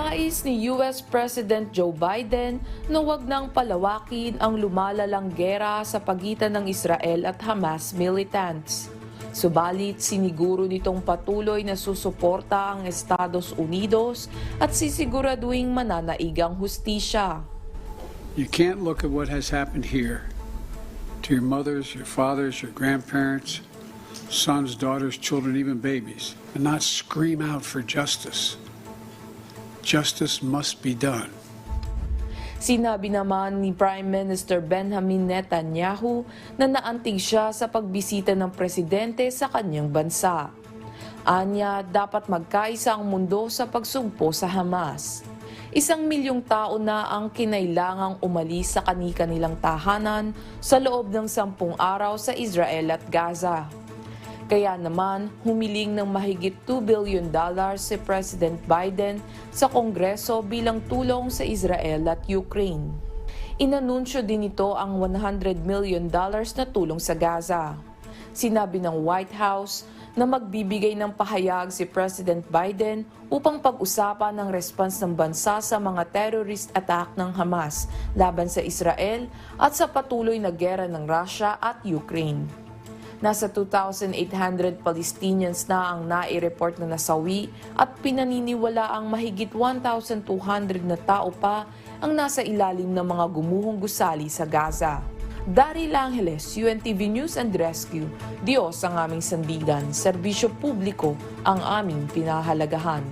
Nais ni US President Joe Biden na huwag nang palawakin ang lumalalang gera sa pagitan ng Israel at Hamas militants. Subalit siniguro nitong patuloy na susuporta ang Estados Unidos at sisiguraduhing mananaigang hustisya. You can't look at what has happened here to your mothers, your fathers, your grandparents, sons, daughters, children, even babies, and not scream out for justice. Justice must be done. Sinabi naman ni Prime Minister Benjamin Netanyahu na naantig siya sa pagbisita ng presidente sa kanyang bansa. Anya, dapat magkaisa ang mundo sa pagsugpo sa Hamas. 1 milyong tao na ang kinailangang umalis sa kani-kanilang tahanan sa loob ng 10 araw sa Israel at Gaza. Kaya naman, humiling ng mahigit $2 billion si President Biden sa Kongreso bilang tulong sa Israel at Ukraine. Inanunsyo din ito ang $100 million na tulong sa Gaza. Sinabi ng White House na magbibigay ng pahayag si President Biden upang pag-usapan ang response ng bansa sa mga terrorist attack ng Hamas laban sa Israel at sa patuloy na gera ng Russia at Ukraine. Nasa 2,800 Palestinians na ang nai-report na nasawi at pinaniniwala ang mahigit 1,200 na tao pa ang nasa ilalim ng mga gumuhong gusali sa Gaza. Daryl Angeles, UNTV News and Rescue. Diyos ang aming sandigan, serbisyo publiko ang aming pinahalagahan.